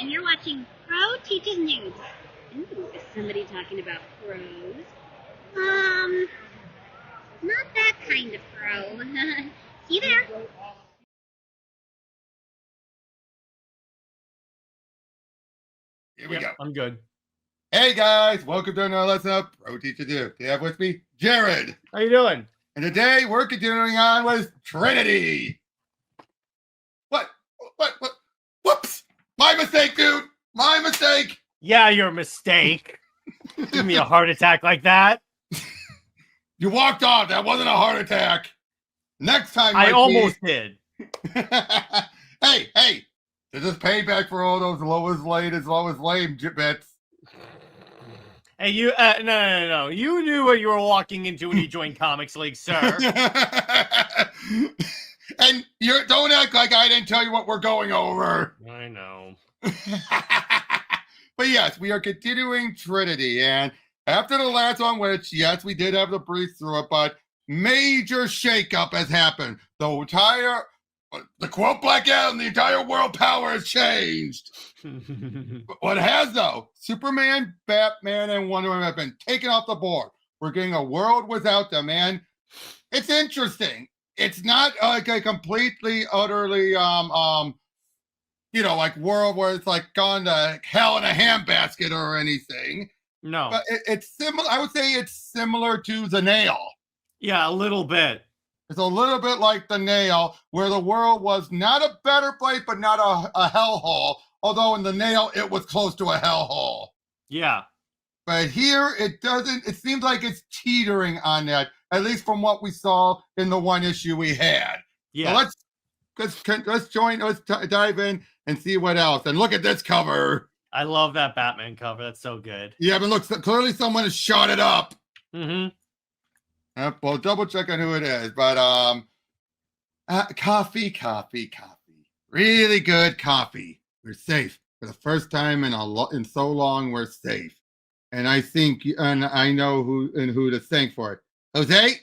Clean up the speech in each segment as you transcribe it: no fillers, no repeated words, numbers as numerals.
and you're watching Pro Teaches News. Ooh, is somebody talking about pros? Not that kind of pro. See you there. Here we go. I'm good. Hey guys, welcome to another lesson of Pro Teaches News. You have with me Jared. How you doing? And today we're continuing on with Trinity. What? Whoops! My mistake, dude! My mistake! Yeah, your mistake. Give me a heart attack like that. You walked off. That wasn't a heart attack. Next time, I almost did. Hey! This is payback for all those lowest lame bits. Hey, you, no. You knew what you were walking into when you joined Comics League, sir. And don't act like I didn't tell you what we're going over. I know. But yes, we are continuing Trinity. And after the last one, which, yes, we did have to breeze through it, but major shakeup has happened. The quote Black Adam, the entire world power has changed. What has, though? Superman, Batman, and Wonder Woman have been taken off the board. We're getting a world without them, and it's interesting. It's not like a completely, utterly, like world where it's like gone to hell in a handbasket or anything. No. But it's similar. I would say it's similar to The Nail. Yeah, a little bit. It's a little bit like The Nail, where the world was not a better place, but not a hellhole. Although in The Nail, it was close to a hellhole. Yeah. But here, it doesn't. It seems like it's teetering on that, at least from what we saw in the one issue we had. Yeah. So let's dive in and see what else. And look at this cover. I love that Batman cover. That's so good. Yeah, but look, clearly someone has shot it up. Mm-hmm. Well, double check on who it is, but coffee. Really good coffee. We're safe for the first time in so long. We're safe, and I think, and I know who to thank for it. Jose,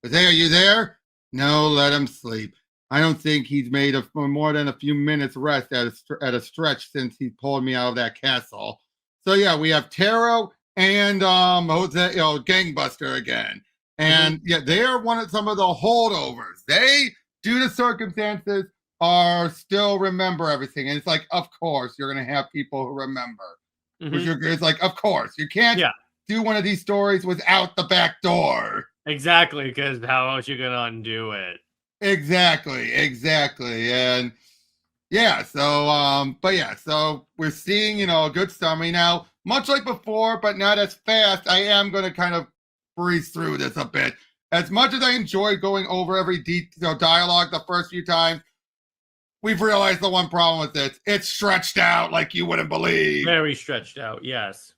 are you there? No, let him sleep. I don't think he's made more than a few minutes rest at a stretch since he pulled me out of that castle. So yeah, we have Taro and Jose, Gangbuster again. And yeah, they are some of the holdovers. They, due to circumstances, are still remember everything. And it's like, of course, you're going to have people who remember. It's like, of course, you can't do one of these stories without the back door. Exactly, because how else you going to undo it? Exactly. And yeah, so we're seeing, a good summary now, much like before, but not as fast. I am going to kind of breeze through this a bit. As much as I enjoy going over every dialogue the first few times, we've realized the one problem with this: it's stretched out like you wouldn't believe. Very stretched out, yes.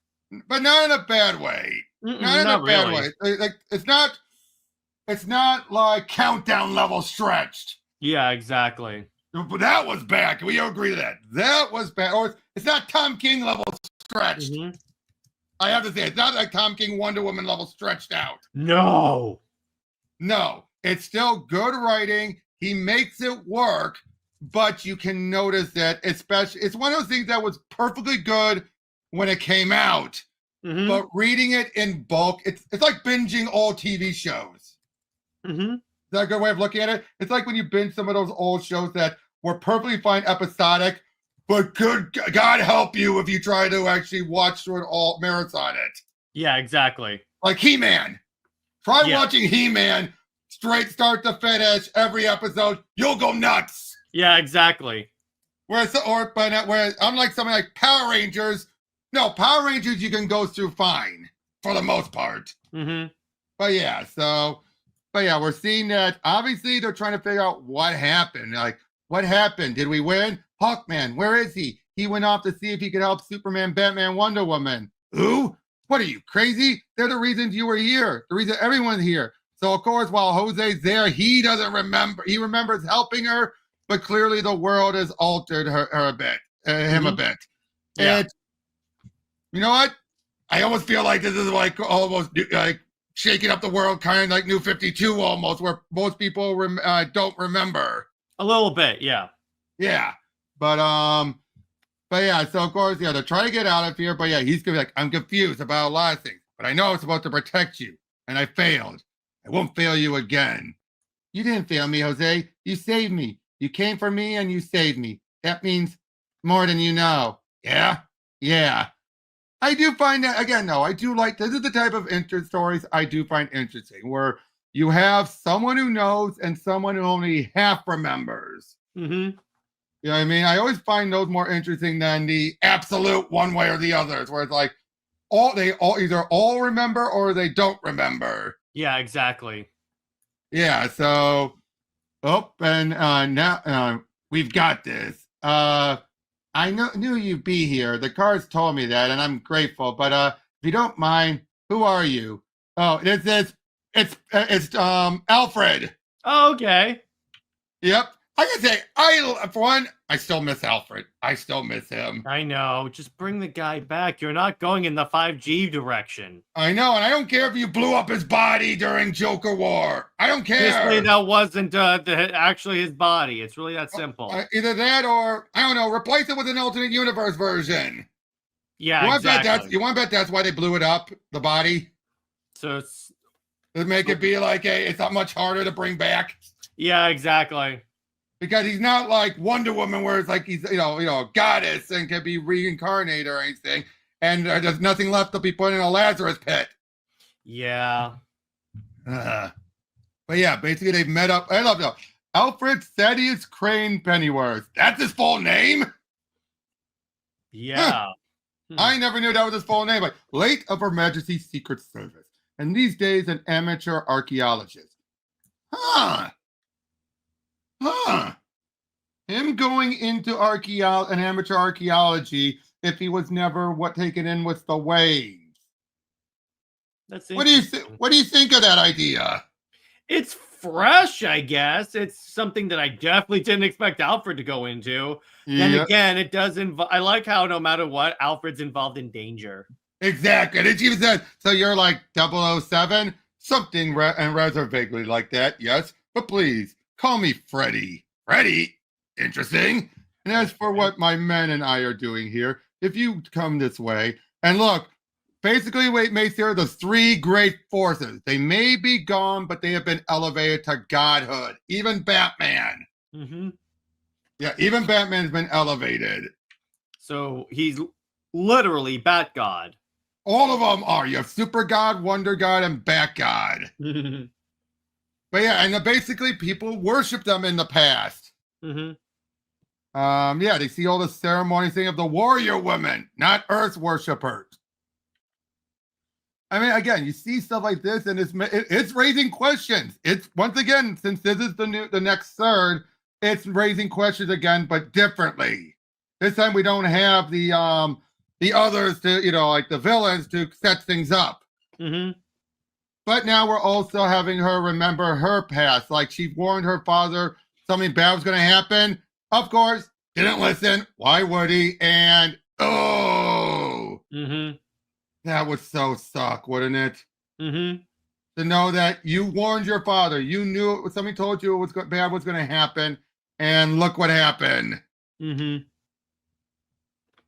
But not in a bad way. Not in a bad way. Like it's not like Countdown level stretched. Yeah, exactly. But that was bad. Can we agree to that? That was bad. Or it's not Tom King level stretched. I have to say, it's not like Tom King Wonder Woman level stretched out. No, it's still good writing. He makes it work, but you can notice that especially it's one of those things that was perfectly good when it came out, but reading it in bulk, it's like binging old TV shows. Is that a good way of looking at it? It's like when you binge some of those old shows that were perfectly fine episodic, but good God help you if you try to actually watch through it all, marathon it. Yeah, exactly. Like He-Man. Try watching He-Man straight start to finish every episode. You'll go nuts. Yeah, exactly. Whereas unlike something like Power Rangers, Power Rangers you can go through fine for the most part. But yeah, we're seeing that obviously they're trying to figure out what happened. Like, what happened? Did we win? Hawkman, where is he? He went off to see if he could help Superman, Batman, Wonder Woman. Who? What are you, crazy? They're the reasons you were here. The reason everyone's here. So, of course, while Jose's there, he doesn't remember. He remembers helping her, but clearly the world has altered her a bit, him a bit. Yeah. And you know what? I almost feel like this is like almost like shaking up the world, kind of like New 52 almost, where most people don't remember. A little bit, yeah. Yeah. But But yeah, so of course, yeah, they're trying to get out of here. But yeah, he's gonna be like, I'm confused about a lot of things, but I know I'm supposed to protect you, and I failed. I won't fail you again. You didn't fail me, Jose. You saved me. You came for me and you saved me. That means more than you know. Yeah? Yeah. I do find that, again, no, I do like, this is the type of stories I do find interesting, where you have someone who knows and someone who only half remembers. Mm-hmm. You know what I mean? I always find those more interesting than the absolute one way or the others, where it's like, they all either all remember or they don't remember. Yeah, exactly. Yeah, so and now we've got this. Knew you'd be here. The cards told me that, and I'm grateful. But if you don't mind, who are you? Oh, it's Alfred. Oh, okay. Yep. I can say, for one, I still miss Alfred. I still miss him. I know. Just bring the guy back. You're not going in the 5G direction. I know, and I don't care if you blew up his body during Joker War. I don't care. Obviously, that wasn't actually his body. It's really that simple. Either that or, I don't know, replace it with an alternate universe version. Yeah, exactly. You want to bet that's why they blew it up, the body? So it's... To make it be like, it's not much harder to bring back. Yeah, exactly. Because he's not like Wonder Woman, where it's like he's a goddess and can be reincarnated or anything, and there's nothing left to be put in a Lazarus pit. Yeah. But yeah, basically they've met up. I love it. Alfred Thaddeus Crane Pennyworth. That's his full name. Yeah. I never knew that was his full name. Like, late of Her Majesty's Secret Service, and these days an amateur archaeologist. Him going into an amateur archaeology if he was never taken in with the waves. That's What do you think of that idea? It's fresh, I guess. It's something that I definitely didn't expect Alfred to go into. Then again, it does involve. I like how no matter what, Alfred's involved in danger. Exactly. And it even said, so you're like 007? Something and rather vaguely like that, yes. But please, call me Freddy. Freddy? Interesting. And as for what my men and I are doing here, if you come this way, and look, basically what makes here the three great forces. They may be gone, but they have been elevated to godhood. Even Batman. Mm-hmm. Yeah, even Batman's been elevated. So he's literally Bat God. All of them are. You have Super God, Wonder God, and Bat God. But yeah, and basically people worship them in the past. Mm-hmm. Yeah, they see all the ceremonies thing of the warrior women, not Earth worshippers. I mean, again, you see stuff like this, and it's raising questions. It's once again, since this is the next third, it's raising questions again, but differently. This time we don't have the others to, like the villains to set things up. Mm-hmm. But now we're also having her remember her past. Like she warned her father something bad was going to happen. Of course, didn't listen. Why would he? And that would so suck, wouldn't it? Mm-hmm. To know that you warned your father. You knew somebody told you bad was going to happen. And look what happened. Mm-hmm.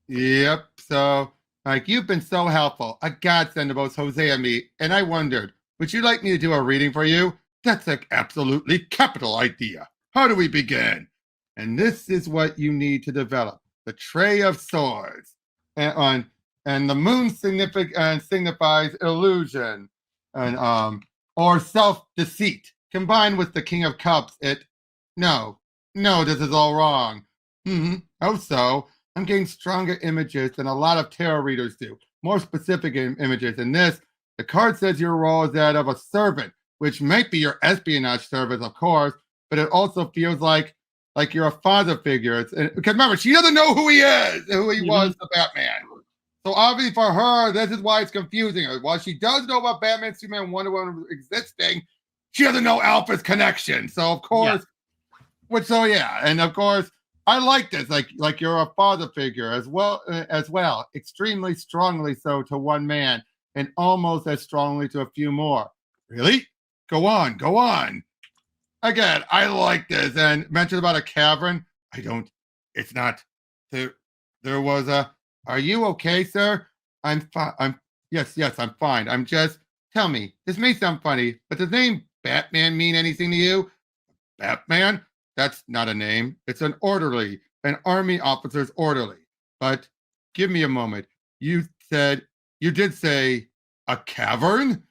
Yep. So, like, you've been so helpful. A godsend to both Jose and me. And I wondered, would you like me to do a reading for you? That's an absolutely capital idea. How do we begin? And this is what you need to develop. The Tray of Swords. And the moon signifies illusion and or self-deceit. Combined with the King of Cups, no, this is all wrong. How so? I'm getting stronger images than a lot of tarot readers do. More specific images. In this, the card says your role is that of a servant, which might be your espionage service, of course, but it also feels like you're a father figure. Because remember, she doesn't know who he is, who he was, the Batman. So obviously for her, this is why it's confusing her. While she does know about Batman, Superman, Wonder Woman existing, she doesn't know Alpha's connection. So of course, and of course, I like this. Like you're a father figure as well, extremely strongly so to one man, and almost as strongly to a few more. Really? Go on. Again, I like this. And mentioned about a cavern. It's not there was a, "Are you okay, sir?" "I'm fine. Yes, I'm fine. I'm just, tell me, this may sound funny, but does the name Batman mean anything to you?" "Batman? That's not a name. It's an orderly, an army officer's orderly. But give me a moment. You said, you did say a cavern?"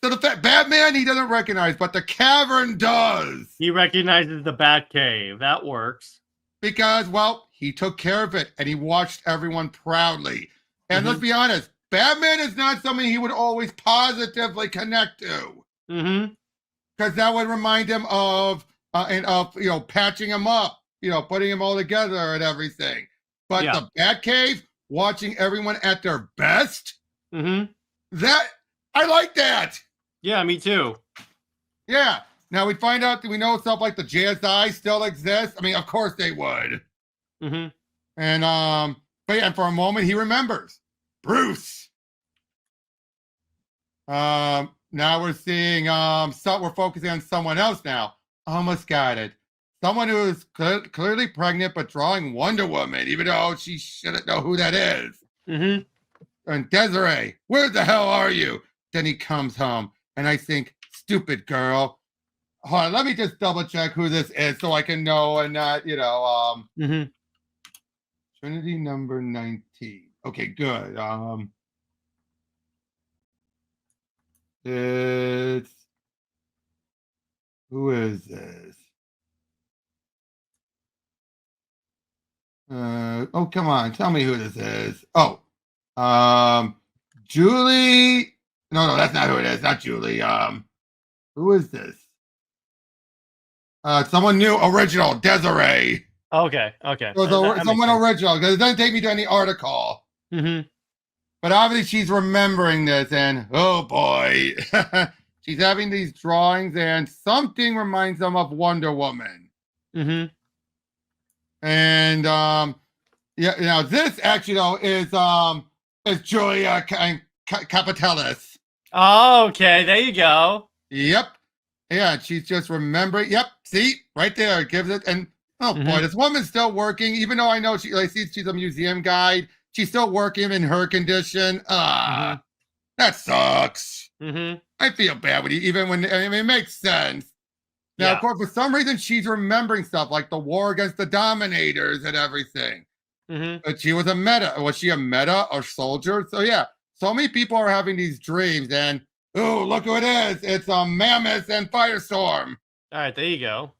So the Batman he doesn't recognize, but the cavern does. He recognizes the Batcave. That works. Because, well, he took care of it and he watched everyone proudly. And let's be honest, Batman is not something he would always positively connect to. Because that would remind him of patching him up, putting him all together and everything. But the Batcave, watching everyone at their best, that I like that. Yeah, me too. Yeah. Now we find out that we know stuff like the JSI still exists. I mean, of course they would. And but yeah, and for a moment he remembers Bruce. Now we're seeing we're focusing on someone else now. Almost got it. Someone who is clearly pregnant but drawing Wonder Woman, even though she shouldn't know who that is. And Desiree, where the hell are you? Then he comes home, and I think, stupid girl. Hold on, let me just double check who this is so I can know and not, Trinity number 19. Okay, good. It's, who is this? Oh, come on, tell me who this is. Oh, Julie. No, that's not who it is. Not Julie. Who is this? Someone new, original, Desiree. Okay. So someone original, because it doesn't take me to any article. But obviously she's remembering this, and oh boy, she's having these drawings, and something reminds them of Wonder Woman. And now this actually though is Julia Capitalis. Oh, okay, there you go. Yep. Yeah, she's just remembering. Yep. See, right there, it gives it. And oh boy, this woman's still working, even though I know she's a museum guide. She's still working in her condition. That sucks. I feel bad with you, even when it makes sense. Now, of course, for some reason, she's remembering stuff like the war against the Dominators and everything. But she was a meta. Was she a meta or soldier? So yeah, so many people are having these dreams, and oh, look who it is! It's a Mammoth and Firestorm. All right, there you go.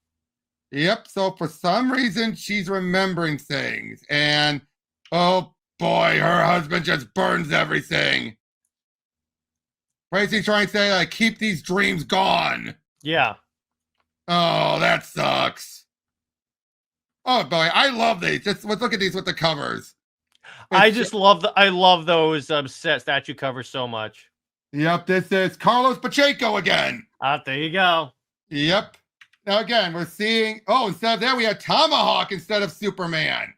Yep. So for some reason, she's remembering things, and oh boy, her husband just burns everything. Tracy's trying to say, like, keep these dreams gone. Yeah. Oh, that sucks. Oh boy, I love these. Just let's look at these with the covers. I love those set statue covers so much. Yep, this is Carlos Pacheco again. There you go. Yep. Now again, we're seeing, instead of that, we had Tomahawk instead of Superman.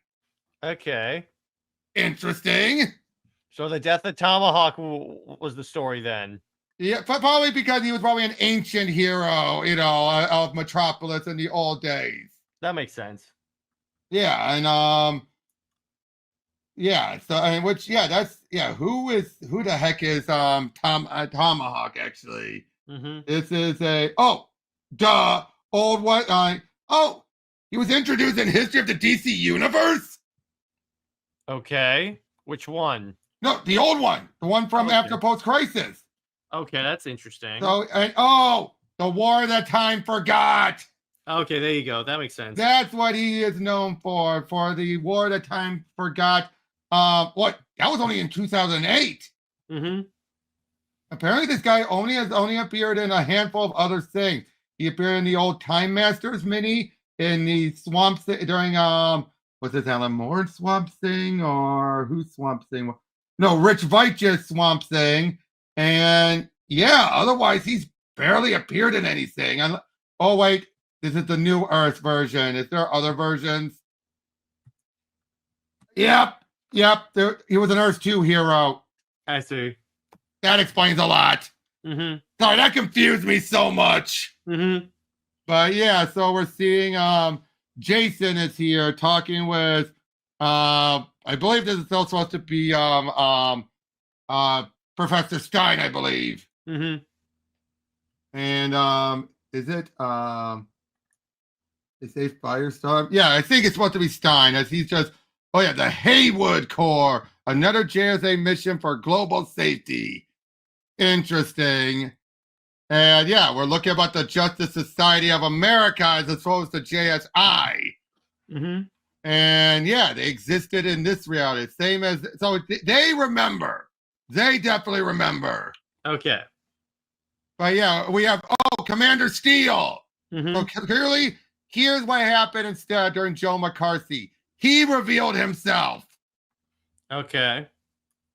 Okay. Interesting. So the death of Tomahawk was the story then. Yeah, probably because he was probably an ancient hero, of Metropolis in the old days. That makes sense. Yeah, and yeah, so who the heck is Tomahawk actually? This is old what he was introduced in History of the DC Universe. Okay, which one? No, the old one, the one from after Post Crisis. Okay, that's interesting. So the War That Time Forgot. Okay, there you go. That makes sense. That's what he is known for the War That Time Forgot. That was only in 2008. Apparently, this guy only appeared in a handful of other things. He appeared in the old Time Masters mini, in the Swamp during was this Alan Moore Swamp Thing or who's Swamp Thing? No, Rich Veitch's Swamp Thing. And yeah, otherwise he's barely appeared in anything. Oh wait, this is the New Earth version. Is there other versions? Yep. He was an Earth 2 hero. I see. That explains a lot. Sorry, that confused me so much. But yeah, so we're seeing Jason is here talking with I believe this is still supposed to be Professor Stein, I believe. Mm-hmm. And is it they say Firestorm? Yeah, I think it's supposed to be Stein, as he's just the Haywood Corps, another JSA mission for global safety. Interesting. And yeah, we're looking about the Justice Society of America as opposed to JSI. Mm-hmm. And yeah, they existed in this reality. Same as, so they remember. They definitely remember. Okay. But yeah, we have, Commander Steele. Mm-hmm. So clearly, here's what happened instead during Joe McCarthy. He revealed himself. Okay.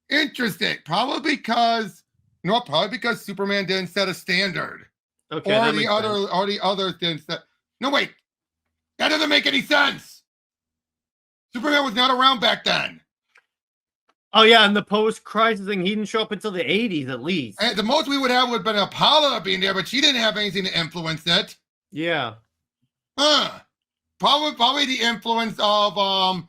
Interesting. Probably because Superman didn't set a standard. Okay. Or the others didn't set. No, wait. That doesn't make any sense. Superman was not around back then. Oh yeah, and the post-crisis thing, he didn't show up until the 80s at least. And the most we would have would have been Apollo being there, but she didn't have anything to influence it. Yeah. Probably the influence of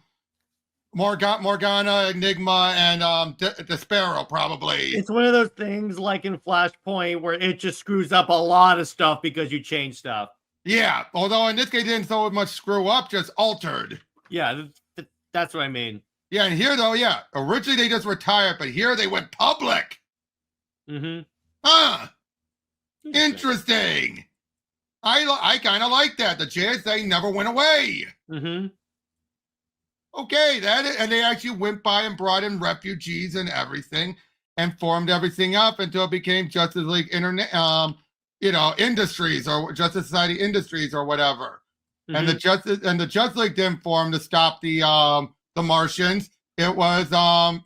Morgana, Enigma, and Despero, probably. It's one of those things like in Flashpoint where it just screws up a lot of stuff because you change stuff. Yeah, although in this case, it didn't so much screw up, just altered. Yeah, that's what I mean. Yeah, and here though, originally they just retired, but here they went public. Mm-hmm. Interesting. I kind of like that. The JSA never went away. Mm-hmm. Okay, and they actually went by and brought in refugees and everything, and formed everything up until it became Justice League Industries or Justice Society Industries or whatever. Mm-hmm. And the Justice League didn't form to stop the Martians. It was but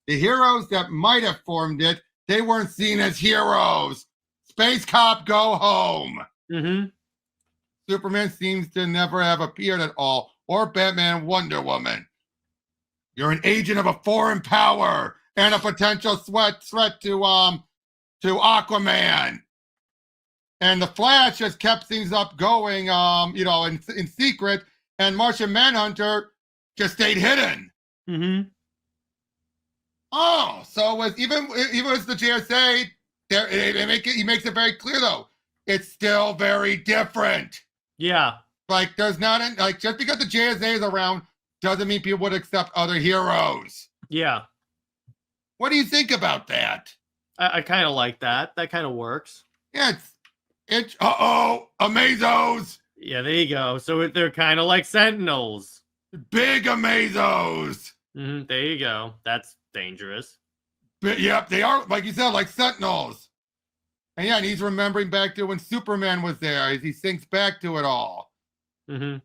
the heroes that might have formed it, they weren't seen as heroes. Space Cop, go home. Mm-hmm. Superman seems to never have appeared at all, or Batman, Wonder Woman. You're an agent of a foreign power and a potential threat to Aquaman. And the Flash just kept things up going, in secret, and Martian Manhunter just stayed hidden. Mm-hmm. Oh, so even as the JSA, he makes it very clear though, it's still very different. Yeah. Like there's not just because the JSA is around doesn't mean people would accept other heroes. Yeah. What do you think about that? I kind of like that. That kind of works. Yeah, it's Amazos. Yeah, there you go. So they're kind of like Sentinels. Big Amazos. Mm-hmm, there you go. That's dangerous. But, yep, they are, like you said, like Sentinels. And yeah, and he's remembering back to when Superman was there as he thinks back to it all. Mm-hmm.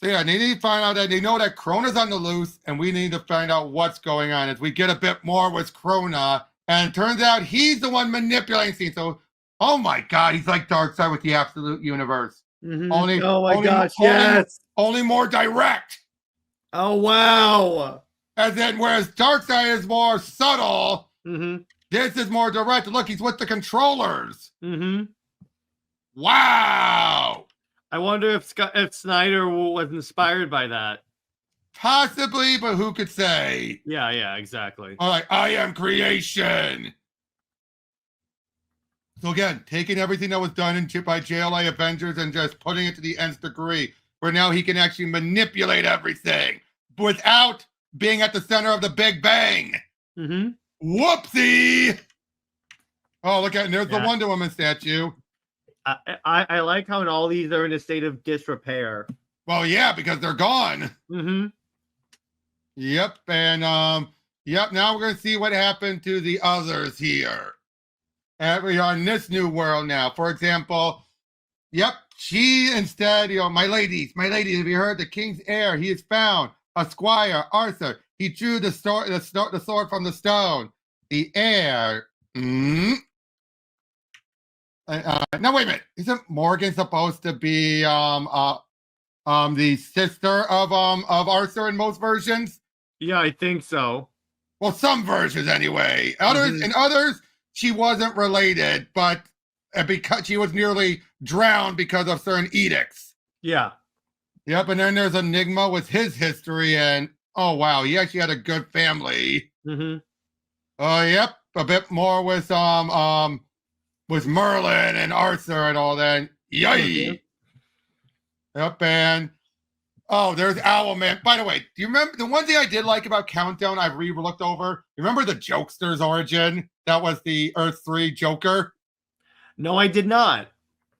So yeah, they need to find out that they know that Krona's on the loose, and we need to find out what's going on as we get a bit more with Krona. And it turns out he's the one manipulating things. So, oh my God, he's like Darkseid with the absolute universe. Mm-hmm. Yes. Only more direct. Oh, wow. As in, whereas Darkseid is more subtle, mm-hmm. This is more direct. Look, he's with the controllers. Mm-hmm. Wow. I wonder if Snyder was inspired by that. Possibly, but who could say? Yeah, exactly. All right, I am creation. So again, taking everything that was done by JLA Avengers and just putting it to the nth degree, where now he can actually manipulate everything without being at the center of the Big Bang. Mm-hmm. Whoopsie! Oh, look at there's the Wonder Woman statue. I like how all these are in a state of disrepair. Well, yeah, because they're gone. Mm-hmm. Yep, and now we're gonna see what happened to the others here. And we are in this new world now. For example, she instead, my ladies, have you heard? The king's heir, he is found. A squire, Arthur, he drew the sword from the stone. The heir. No, wait a minute. Isn't Morgan supposed to be the sister of Arthur in most versions? Yeah, I think so. Well, some versions anyway. In others, she wasn't related, but because she was nearly drowned because of certain edicts. Yeah. Yep, and then there's Enigma with his history, and oh wow, he actually had a good family. Mm-hmm. Yep, a bit more with Merlin and Arthur and all that. Yay! Yep, and oh, there's Owlman. By the way, do you remember the one thing I did like about Countdown? I've looked over. You remember the Jokester's origin? That was the Earth 3 Joker. No, I did not.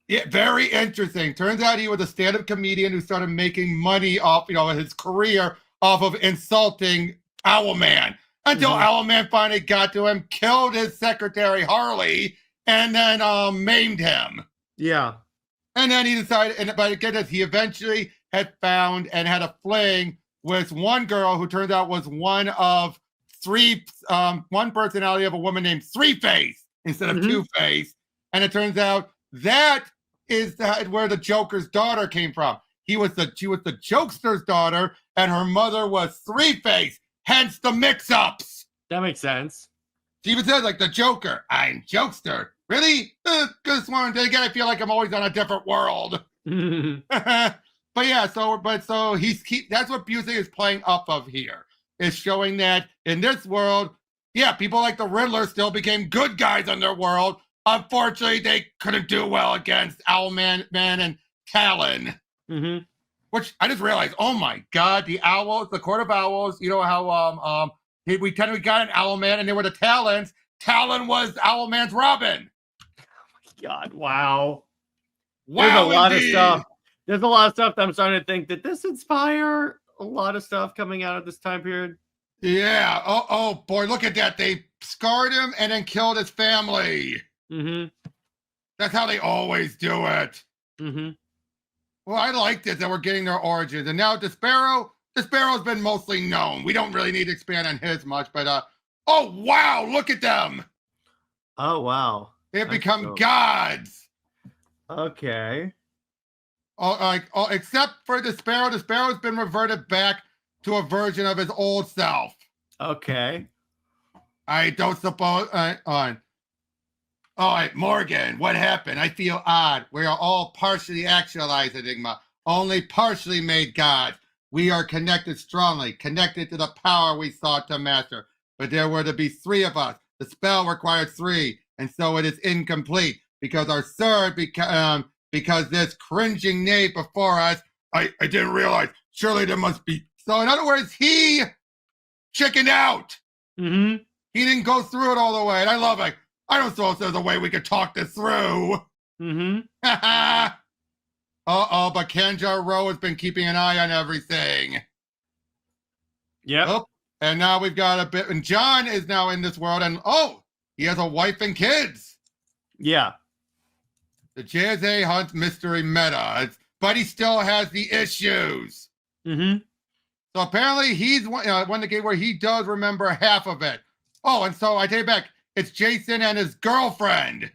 Yeah, very interesting. Turns out he was a stand-up comedian who started making money off, his career off of insulting Owlman. Until Owlman finally got to him, killed his secretary Harley, and then maimed him. Yeah. And then he decided, but get this, he eventually had found and had a fling with one girl who turned out was one of one personality of a woman named Three-Face instead of Two-Face. And it turns out that is where the Joker's daughter came from. She was the Jokester's daughter, and her mother was Three-Face. Hence the mix-ups. That makes sense. She even says, like, the Joker, I'm Jokester. Really? Good one. Then again, I feel like I'm always on a different world. But yeah, so that's what Busey is playing up of here. Is showing that in this world, yeah, people like the Riddler still became good guys in their world. Unfortunately, they couldn't do well against Owlman and Talon. Which I just realized, oh my God, the Owls, the Court of Owls, you know how we got an Owlman and they were the Talons. Talon was Owlman's Robin. Oh my God, wow. Wow, there's a lot indeed. of stuff. There's a lot of stuff that I'm starting to think, did this inspire a lot of stuff coming out of this time period? Yeah. Oh boy, look at that. They scarred him and then killed his family. That's how they always do it. Well, I like this that we're getting their origins. And now Despero's been mostly known. We don't really need to expand on his much, but oh wow, look at them. Oh wow. They've become gods. Okay. Except for Despero. Despero's been reverted back to a version of his old self. Okay. I don't suppose all right, Morgan, what happened? I feel odd. We are all partially actualized, Enigma, only partially made gods. We are connected strongly, connected to the power we sought to master. But there were to be 3 of us. The spell required 3, and so it is incomplete because our third, because this cringing knave before us, I didn't realize. Surely there must be. So in other words, he chickened out. He didn't go through it all the way, and I love it. I don't suppose there's a way we could talk this through. Uh-oh, but Kanjaro has been keeping an eye on everything. Yep. Oh, and now we've got a bit, and John is now in this world, and he has a wife and kids. Yeah. The JSA Hunt mystery meta, but he still has the issues. So apparently he's one the game where he does remember half of it. Oh, and so I take it back. It's Jason and his girlfriend.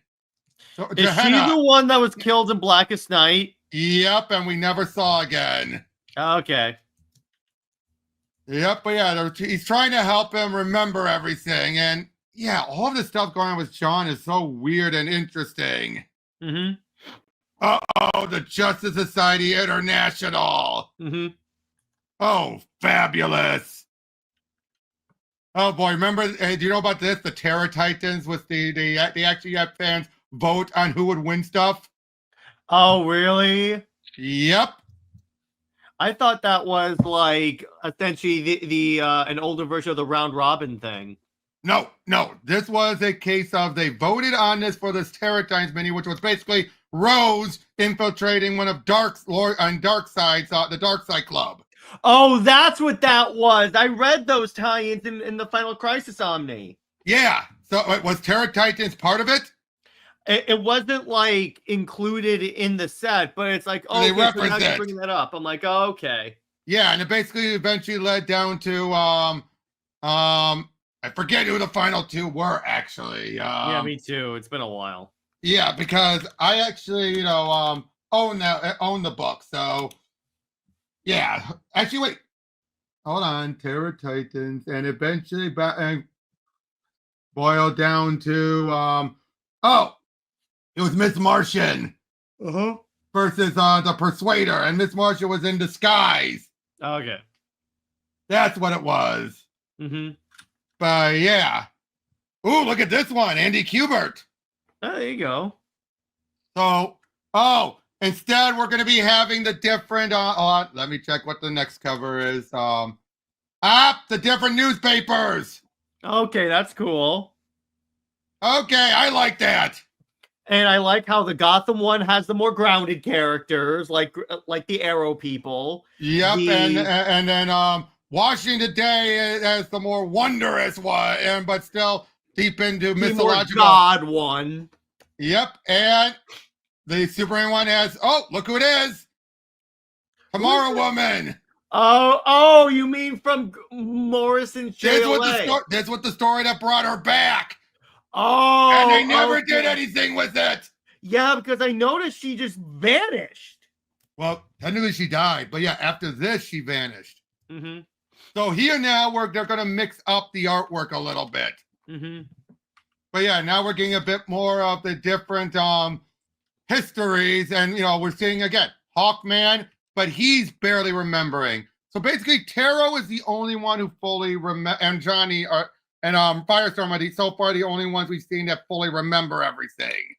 So, is Gehenna. she the one that was killed in Blackest Night? Yep, and we never saw again. Okay. Yep, but yeah, he's trying to help him remember everything. And yeah, all of this stuff going on with John is so weird and interesting. Uh-oh, the Justice Society International. Oh, fabulous. Oh boy, remember, do you know about this? The Terror Titans with they actually had fans vote on who would win stuff. Oh, really? Yep. I thought that was like essentially the an older version of the round robin thing. No. This was a case of they voted on this for this Terror Titans mini, which was basically Rose infiltrating one of the Dark Side Club. Oh, that's what that was. I read those tie-ins in the Final Crisis Omni. Yeah. So was Terror Titans part of it? It wasn't like included in the set, but it's like, oh, they okay, so now represent. you're bringing that up. I'm like, oh, okay. Yeah, and it basically eventually led down to I forget who the final 2 were actually. Yeah, me too. It's been a while. Yeah, because I actually own the book, so. Yeah, actually, wait. Hold on, Terror Titans, and eventually boiled down to it was Miss Martian. versus the Persuader, and Miss Marcia was in disguise. Okay. That's what it was. Mm-hmm. But yeah. Ooh, look at this one, Andy Kubert. Oh, there you go. So, instead we're going to be having the different. Let me check what the next cover is. The different newspapers. Okay, that's cool. Okay, I like that. And I like how the Gotham one has the more grounded characters, like the Arrow people. Yep, and then Washington Today has the more wondrous one, but still deep into the mythological. More God one. Yep, and the Superman one has. Oh, look who it is! Tomorrow Woman. Oh, you mean from Morrison's JLA? That's what the story that brought her back. Oh, and they never did anything with it. Yeah, because I noticed she just vanished. Well, technically she died, but yeah, after this she vanished. Mm-hmm. So here now they're going to mix up the artwork a little bit. Mm-hmm. But yeah, now we're getting a bit more of the different histories, and we're seeing again Hawkman, but he's barely remembering. So basically, Taro is the only one who fully and Johnny and Firestorm are so far the only ones we've seen that fully remember everything.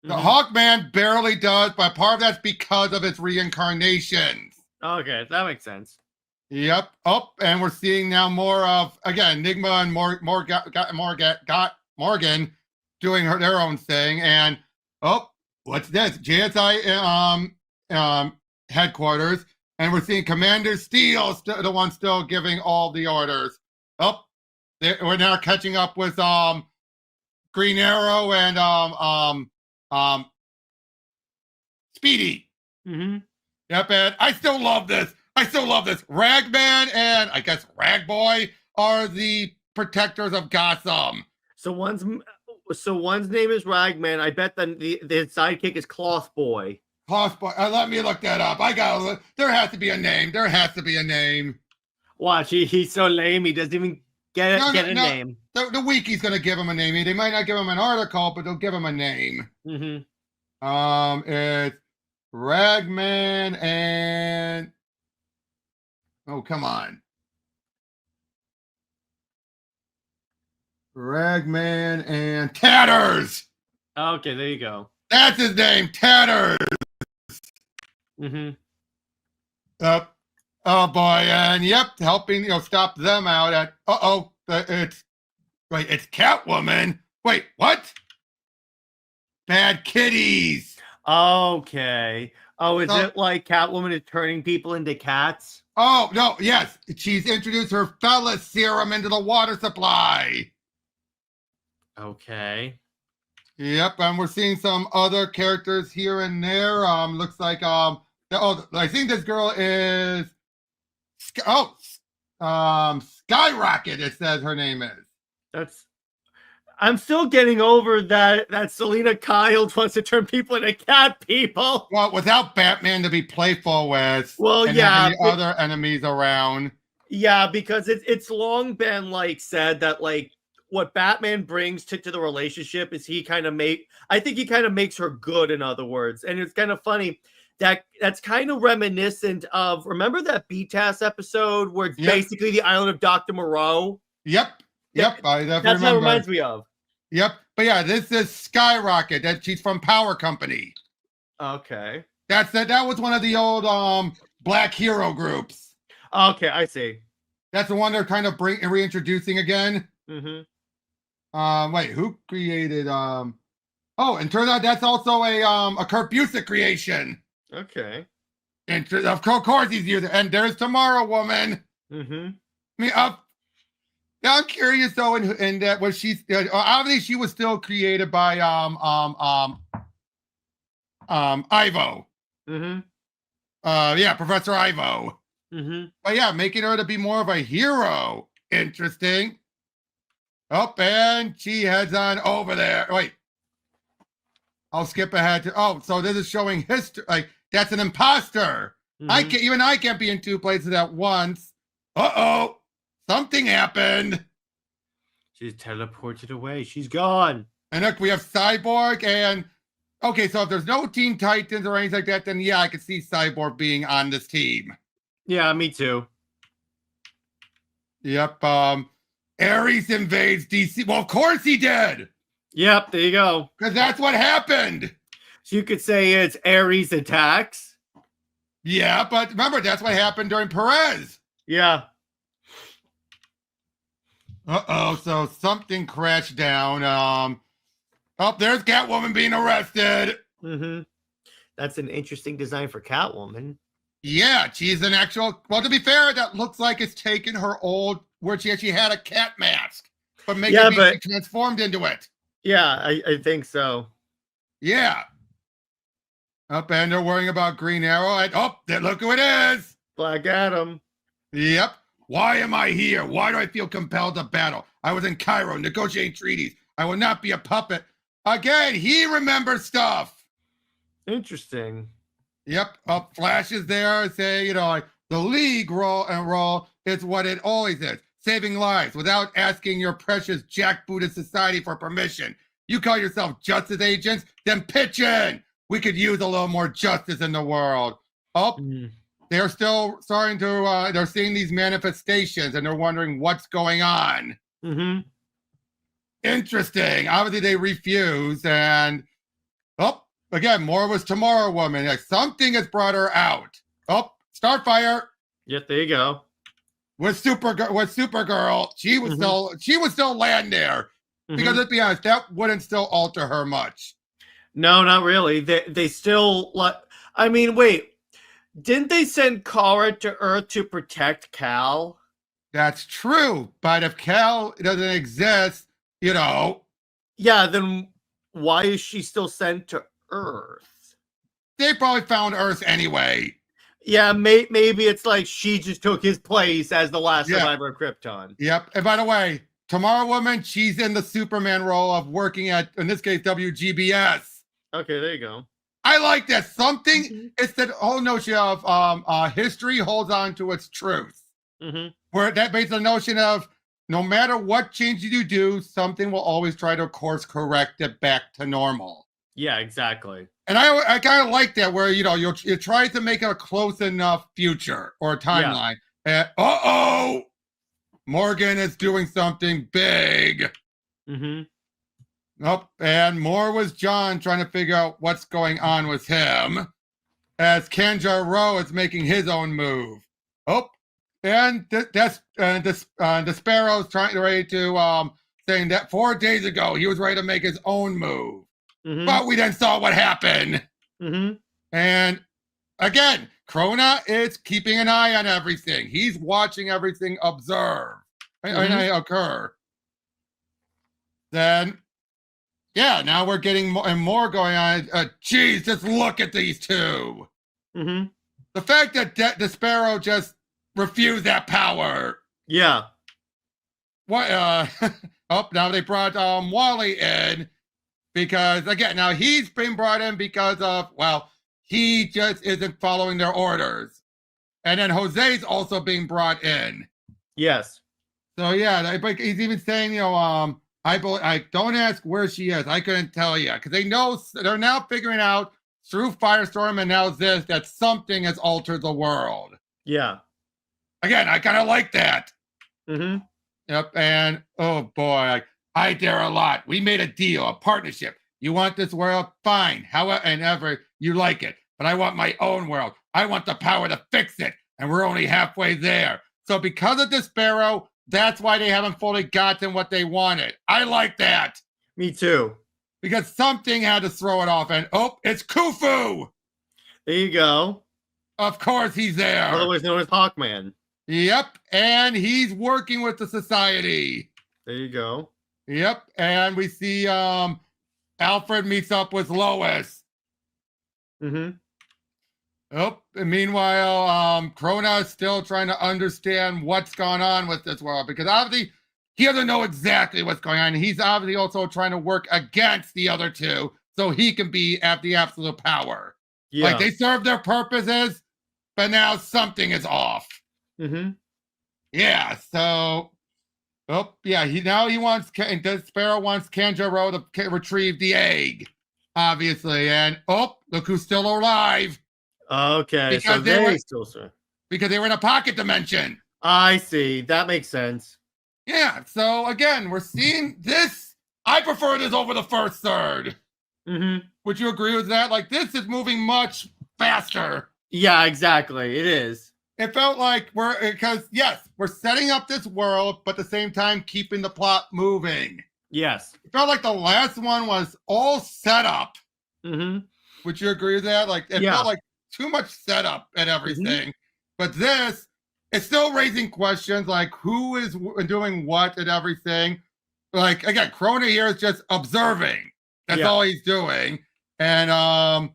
The Hawkman barely does, but part of that's because of its reincarnations. Okay, that makes sense. Yep. Oh, and we're seeing now more of again Enigma and Morgan doing their own thing. And what's this? JSI headquarters, and we're seeing Commander Steel, the one still giving all the orders. We're now catching up with Green Arrow and Speedy. Mm-hmm. Yep, and I still love this. Ragman and I guess Ragboy are the protectors of Gotham. So one's name is Ragman. I bet the sidekick is Cloth Boy. Cloth Boy. Let me look that up. There has to be a name. Watch, he's so lame. He doesn't even get a name. The wiki's gonna give him a name. They might not give him an article, but they'll give him a name. Mm-hmm. It's Ragman and come on. Ragman and Tatters. Okay, there you go. That's his name, Tatters. Mm-hmm. Oh boy, and helping stop them out at it's Catwoman. Wait, what? Bad kitties. Okay. Oh, is it like Catwoman is turning people into cats? Oh no, yes. She's introduced her Fellas serum into the water supply. Okay. Yep, and we're seeing some other characters here and there. Looks like I think this girl is Skyrocket. It says her name is. I'm still getting over that Selena Kyle wants to turn people into cat people. Well, without Batman to be playful with. Well, and yeah, other enemies around. Yeah, because it's long been said that what Batman brings to the relationship is I think he kind of makes her good, in other words. And it's kind of funny that's kind of reminiscent of, remember that BTAS episode where it's basically the island of Dr. Moreau? Yep. I definitely That's what it reminds me of. Yep. But yeah, this is Skyrocket. She's from Power Company. Okay. That was one of the old black hero groups. Okay, I see. That's the one they're kind of reintroducing again. Mm-hmm. Wait, who created and turns out that's also a Kurt Busiek creation. Okay. And of course he's using, and there's Tomorrow Woman. Mm-hmm. I mean, now I'm curious though, and that was she obviously she was still created by Ivo. Mm-hmm. Professor Ivo. Mm-hmm. But yeah, making her to be more of a hero. Interesting. Oh, and she heads on over there. Wait. I'll skip ahead to so this is showing history. That's an imposter. Mm-hmm. I can't be in two places at once. Something happened. She's teleported away. She's gone. And look, we have Cyborg and Okay, so if there's no Teen Titans or anything like that, then yeah, I could see Cyborg being on this team. Yeah, me too. Yep. Ares invades DC. Well, of course he did. Yep, there you go. Because that's what happened. So you could say it's Ares attacks. Yeah, but remember, that's what happened during Perez. Yeah. Uh-oh, so something crashed down. Oh, there's Catwoman being arrested. Mm-hmm. That's an interesting design for Catwoman. Yeah, she's an actual, well, to be fair, that looks like it's taken her old, where she actually had a cat mask, but maybe she transformed into it. Yeah, I think so. Yeah. Up, and they're worrying about Green Arrow, and oh, look who it is. Black Adam. Yep. Why am I here? Why do I feel compelled to battle? I was in Cairo negotiating treaties. I will not be a puppet. Again, he remembers stuff. Interesting. Yep. Flash is there saying, you know, the League role is what it always is. Saving lives without asking your precious jackbooted society for permission. You call yourself justice agents? Then pitch in. We could use a little more justice in the world. They're still starting to, they're seeing these manifestations and they're wondering what's going on. Mm-hmm. Interesting. Obviously, they refuse. And, again, more was Tomorrow Woman. Like, something has brought her out. Starfire. Yep, there you go. With Supergirl, she would still land there. Because let's be honest, that wouldn't still alter her much. No, not really. They still I mean, wait. Didn't they send Kara to Earth to protect Cal? That's true. But if Cal doesn't exist, you know. Yeah, then why is she still sent to Earth? They probably found Earth anyway. Yeah, maybe it's like she just took his place as the last survivor of Krypton. Yep. And by the way, Tomorrow Woman, she's in the Superman role of working at, in this case, WGBS. Okay, there you go. I like that. Something, it's that whole notion of history holds on to its truth. Where that makes the notion of no matter what changes you do, something will always try to course correct it back to normal. Yeah, exactly. And I kind of like that, where, you know, you try to make it a close enough future or a timeline. And Morgan is doing something big. And more was John trying to figure out what's going on with him, as Kanjuro is making his own move. And Despero's ready to saying that 4 days ago he was ready to make his own move, but we then saw what happened. And again, Krona is keeping an eye on everything. He's watching everything occur. Then. Yeah, now we're getting more and more going on. Geez, just look at these two. The fact that Despero just refused that power. Yeah. What? Now they brought Wally in because, again, now he's been brought in because of, well, he just isn't following their orders. And then Jose's also being brought in. Yes. So, yeah, he's even saying, you know, I don't ask where she is. I couldn't tell you because they know they're now figuring out through Firestorm and now this that something has altered the world. Yeah. Again, I kind of like that. Yep. And oh boy, I dare a lot. We made a deal, a partnership. You want this world? Fine. However you like it. But I want my own world. I want the power to fix it. And we're only halfway there. So because of Despero, that's why they haven't fully gotten what they wanted. I like that. Me too. Because something had to throw it off. And it's Khufu. There you go. Of course he's there. Otherwise known as Hawkman. Yep. And he's working with the society. There you go. Yep. And we see Alfred meets up with Lois. And meanwhile, Krona is still trying to understand what's going on with this world because obviously he doesn't know exactly what's going on. He's obviously also trying to work against the other two so he can be at the absolute power. Yeah. Like they serve their purposes, but now something is off. Yeah. So, he wants Despero wants Kanjuro to retrieve the egg. obviously. And oh, look who's still alive. Okay, so Because they were still sir. because they were in a pocket dimension. I see. That makes sense. Yeah, so again, we're seeing this. I prefer this over the first third. Mm-hmm. Would you agree with that? Like, this is moving much faster. Yeah, exactly. It is. It felt like because yes, we're setting up this world, but at the same time keeping the plot moving. Yes. It felt like the last one was all set up. Mm-hmm. Would you agree with that? Like, it felt like too much setup and everything. But this, it's still raising questions like who is doing what and everything. Like, again, Krona here is just observing. That's all he's doing. And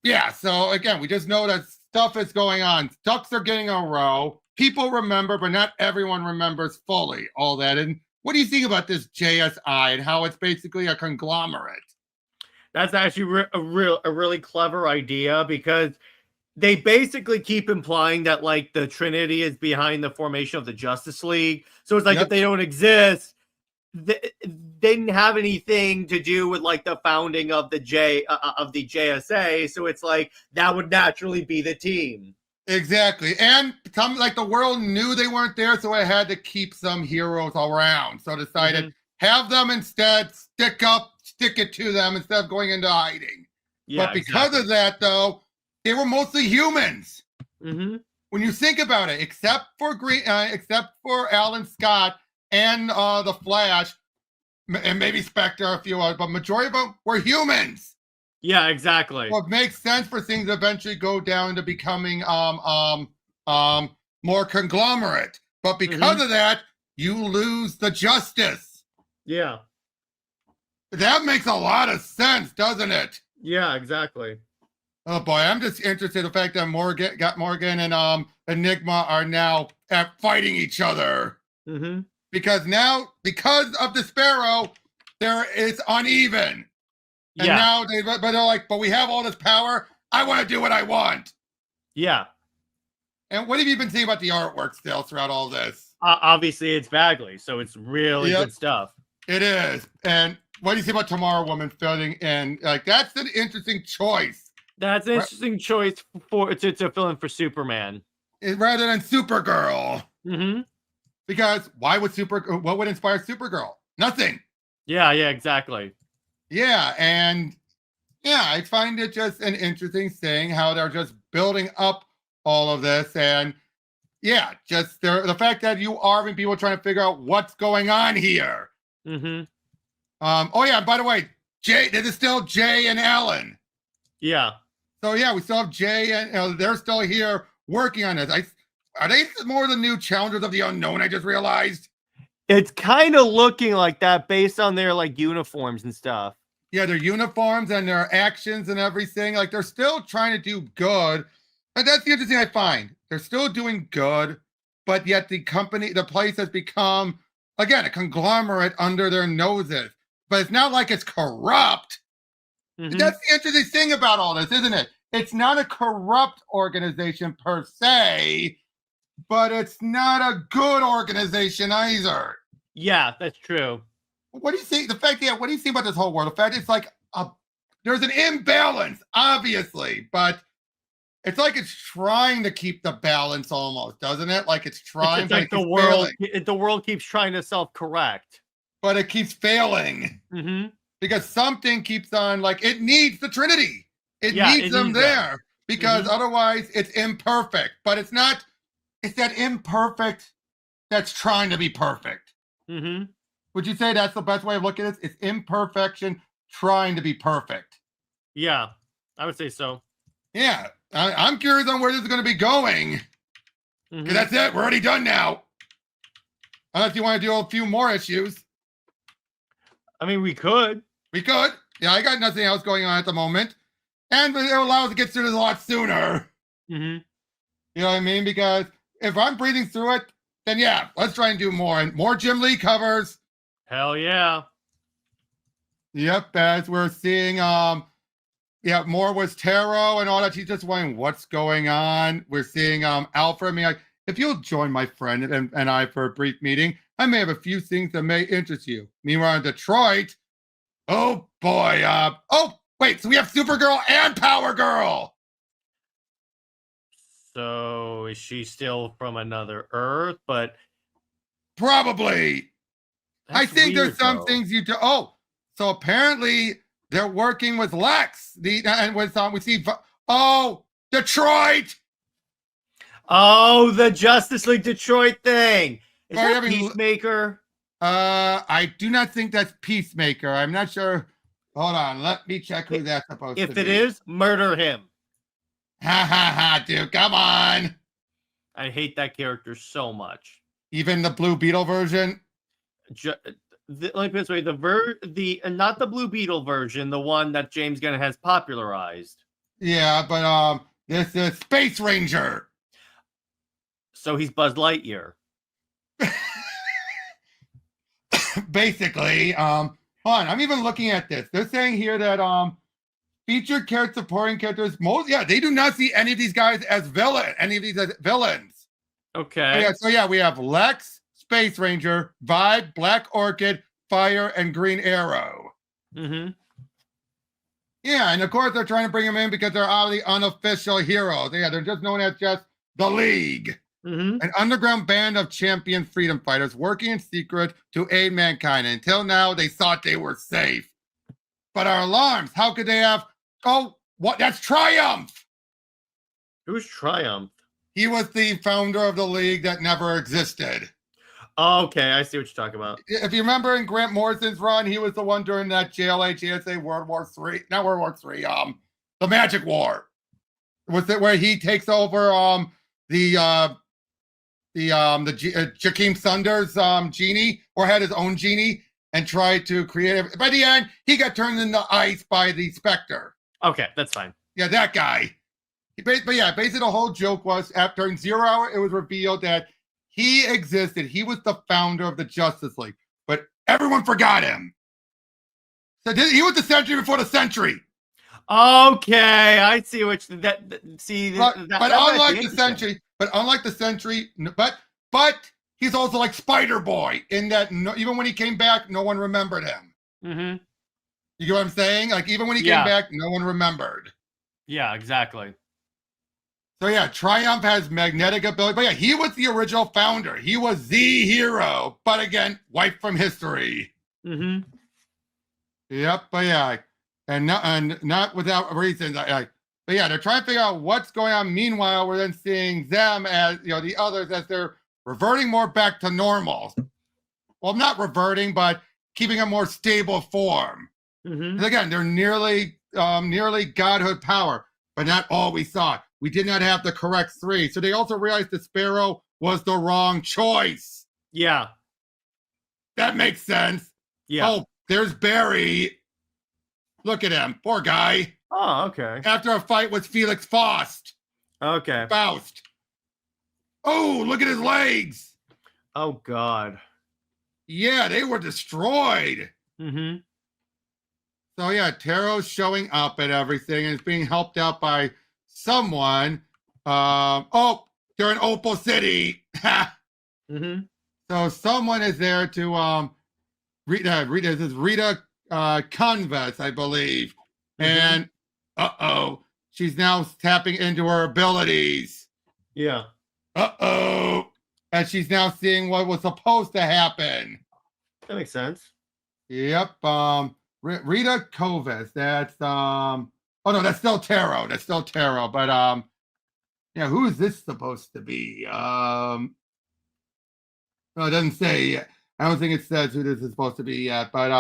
yeah, so again, we just know that stuff is going on. Ducks are getting a row. People remember, but not everyone remembers fully all that. And what do you think about this JSI and how it's basically a conglomerate? That's actually a really clever idea, because they basically keep implying that like the Trinity is behind the formation of the Justice League. So it's like if they don't exist, they didn't have anything to do with like the founding of the JSA. So it's like that would naturally be the team. Exactly. And some like the world knew they weren't there, so I had to keep some heroes around. So I decided have them instead stick it to them instead of going into hiding. Yeah, but because of that, though, they were mostly humans. When you think about it, except for Alan Scott and the Flash, and maybe Spectre, a few others, but majority of them were humans. Yeah, exactly. Well, it makes sense for things to eventually go down into becoming more conglomerate. But because of that, you lose the justice. Yeah. That makes a lot of sense, doesn't it? Yeah, exactly. Oh boy, I'm just interested in the fact that Morgan and Enigma are now fighting each other. Because now, because of the Sparrow, it's uneven. And now they're like, but we have all this power. I want to do what I want. Yeah. And what have you been seeing about the artwork still throughout all this? Obviously, it's Bagley, so it's really good stuff. It is. And what do you see about Tomorrow Woman filling in? Like, that's an interesting choice. That's an interesting choice to fill in for Superman rather than Supergirl. Because what would inspire Supergirl? Nothing. Yeah, exactly. Yeah, and yeah, I find it just an interesting thing how they're just building up all of this, and yeah, just the fact that you are having people trying to figure out what's going on here. Oh yeah, by the way, this is still Jay and Alan. Yeah. So yeah, we still have Jay and they're still here working on this. Are they more the new challengers of the unknown? I just realized. It's kind of looking like that based on their like uniforms and stuff. Yeah, their uniforms and their actions and everything. Like, they're still trying to do good. And that's the interesting I find. They're still doing good, but yet the place has become, again, a conglomerate under their noses. But it's not like it's corrupt. That's the interesting thing about all this, isn't it? It's not a corrupt organization per se, but it's not a good organization either. Yeah, that's true. What do you think? What do you think about this whole world? The fact it's like there's an imbalance, obviously, but it's like it's trying to keep the balance almost, doesn't it? Like it's trying. It's like the world keeps trying to self-correct, but it keeps failing because something keeps on. Like, it needs the Trinity. It needs them there because otherwise it's imperfect. But it's not. It's that imperfect that's trying to be perfect. Would you say that's the best way of looking at it? It's imperfection trying to be perfect. Yeah, I would say so. Yeah, I'm curious on where this is going to be going. Because that's it. We're already done now. Unless you want to do a few more issues. I mean, we could. We could. Yeah, I got nothing else going on at the moment. And it allows us to get through this a lot sooner. You know what I mean? Because if I'm breathing through it, then yeah, let's try and do more. And more Jim Lee covers. Hell yeah. Yep, as we're seeing, more was tarot and all that. She's just wondering what's going on. We're seeing Alfred. I mean, like, if you'll join my friend and I for a brief meeting, I may have a few things that may interest you. Meanwhile, in Detroit, oh boy. Oh, wait. So we have Supergirl and Power Girl. So is she still from another Earth? But Probably. I that's think there's weird, some though. things you do. Oh, so apparently they're working with Lex. And with we see. Oh, Detroit. Oh, the Justice League Detroit thing. Is Are you that having? Peacemaker? I do not think that's Peacemaker. I'm not sure. Hold on. Let me check who that's supposed to If be. it is, murder him. Ha ha ha, dude. Come on. I hate that character so much. Even the Blue Beetle version. Let me put it this way: not the Blue Beetle version, the one that James Gunn has popularized. Yeah, but this is Space Ranger. So he's Buzz Lightyear. Basically, hold on. I'm even looking at this. They're saying here that featured character, supporting characters, they do not see any of these guys as villains. Okay. So we have Lex, Space Ranger, Vibe, Black Orchid, Fire, and Green Arrow. Mm-hmm. Yeah, and of course they're trying to bring them in because they're all the unofficial heroes. Yeah, they're just known as just the League. Mm-hmm. An underground band of champion freedom fighters working in secret to aid mankind. Until now, they thought they were safe. But our alarms, how could they have? Oh, what? That's Triumph. Who's Triumph? He was the founder of the League that never existed. Okay, I see what you're talking about. If you remember in Grant Morrison's run, he was the one during that JLA, GSA World War III, not World War III, the Magic War. Was it where he takes over Jakeem Sunders genie, or had his own genie and tried to create it. By the end, he got turned into ice by the Spectre. Okay, that's fine. Yeah, that guy. Basically the whole joke was after in 0 Hour, it was revealed that he existed. He was the founder of the Justice League, but everyone forgot him. So he was the century before the century. Okay, I see what unlike the century, but he's also like Spider Boy in that even when he came back, no one remembered him. Mm-hmm. You get what I'm saying? Like even when he came back, no one remembered. Yeah, exactly. So yeah, Triumph has magnetic ability, but yeah, he was the original founder. He was the hero, but again, wiped from history. Mm-hmm. Yep, but yeah, and not without reasons. But yeah, they're trying to figure out what's going on. Meanwhile, we're then seeing them as the others as they're reverting more back to normal. Well, not reverting, but keeping a more stable form. Mm-hmm. Again, they're nearly godhood power, but not all we saw. We did not have the correct 3. So they also realized that Sparrow was the wrong choice. Yeah. That makes sense. Yeah. Oh, there's Barry. Look at him. Poor guy. Oh, okay. After a fight with Felix Faust. Okay. Faust. Oh, look at his legs. Oh, God. Yeah, they were destroyed. Mm-hmm. So yeah, Taro's showing up at everything and is being helped out by someone. They're in Opal City. Mm-hmm. So someone is there to Rita Converse, I believe. Mm-hmm. And she's now tapping into her abilities. Yeah. And she's now seeing what was supposed to happen. That makes sense. Yep. Rita Covis. That's oh no, that's still Taro. But who is this supposed to be? No, it doesn't say yet. I don't think it says who this is supposed to be yet. But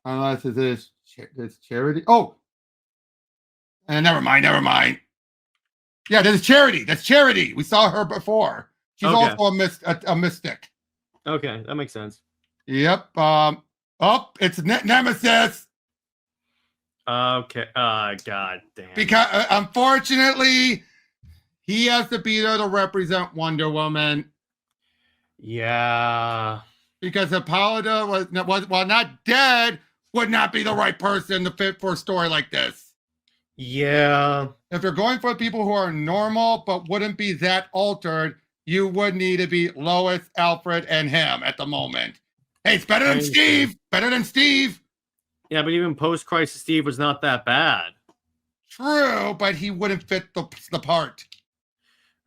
unless it is this Charity. Oh, and never mind. Yeah, there's Charity. That's Charity. We saw her before. She's also a mystic. Okay, that makes sense. Yep. It's Nemesis. Okay. God damn. Because unfortunately, he has to be there to represent Wonder Woman. Yeah. Because Hippolyta was while not dead, would not be the right person to fit for a story like this. Yeah. If you're going for people who are normal but wouldn't be that altered, you would need to be Lois, Alfred, and him at the moment. Hey, it's better than Steve. Better than Steve. Yeah, but even post-Crisis Steve was not that bad. True, but he wouldn't fit the part.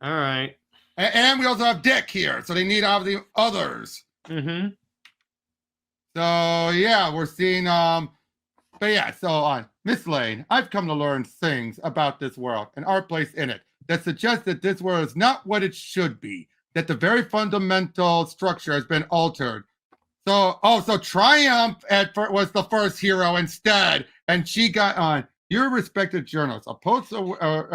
All right. And we also have Dick here, so they need obviously others. Mm-hmm. So yeah, we're seeing but yeah, so on Miss Lane, I've come to learn things about this world and our place in it that suggest that this world is not what it should be, that the very fundamental structure has been altered. So so Triumph was the first hero instead, and she got on. You're a respected journalist, a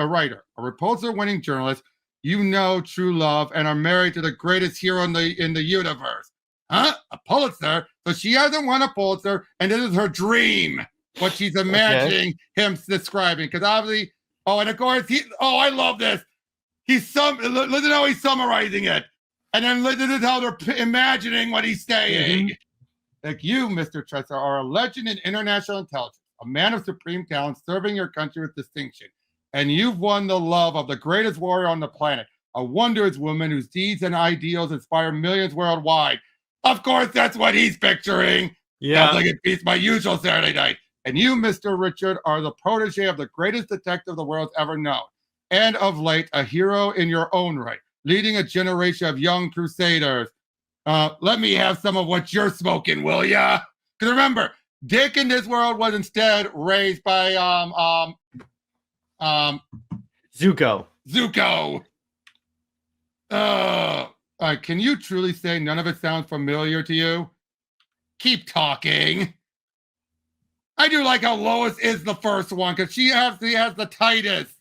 writer, a Repulsar-winning journalist. You know true love and are married to the greatest hero in the universe. Huh? A Pulitzer? So she hasn't won a Pulitzer, and this is her dream. What she's imagining him describing, because obviously, and of course I love this. Listen how he's summarizing it, and then listen to how they're imagining what he's saying. Mm-hmm. Like you, Mr. Tresser, are a legend in international intelligence, a man of supreme talent, serving your country with distinction, and you've won the love of the greatest warrior on the planet, a wondrous woman whose deeds and ideals inspire millions worldwide. Of course, that's what he's picturing. Yeah. Sounds like it beats my usual Saturday night. And you, Mr. Richard, are the protege of the greatest detective the world's ever known. And of late, a hero in your own right, leading a generation of young crusaders. Let me have some of what you're smoking, will ya? Because remember, Dick in this world was instead raised by Zuko. Can you truly say none of it sounds familiar to you? Keep talking. I do like how Lois is the first one, because she has the tightest.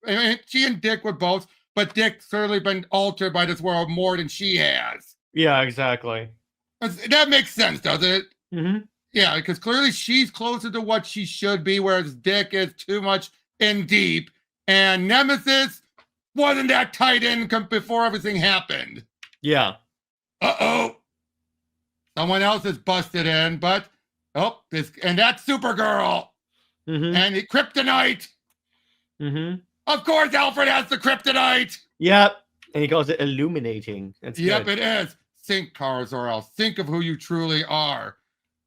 I mean, she and Dick were both, but Dick's certainly been altered by this world more than she has. Yeah, exactly. That makes sense, doesn't it? Mm-hmm. Yeah, because clearly she's closer to what she should be, whereas Dick is too much in deep. And Nemesis wasn't that tight in before everything happened. Yeah. Uh-oh. Someone else is busted in, but and that's Supergirl. Mm-hmm. And Kryptonite. Mm-hmm. Of course, Alfred has the Kryptonite. Yep. And he calls it illuminating. That's yep, good. It is. Think, cars, or else. Think of who you truly are.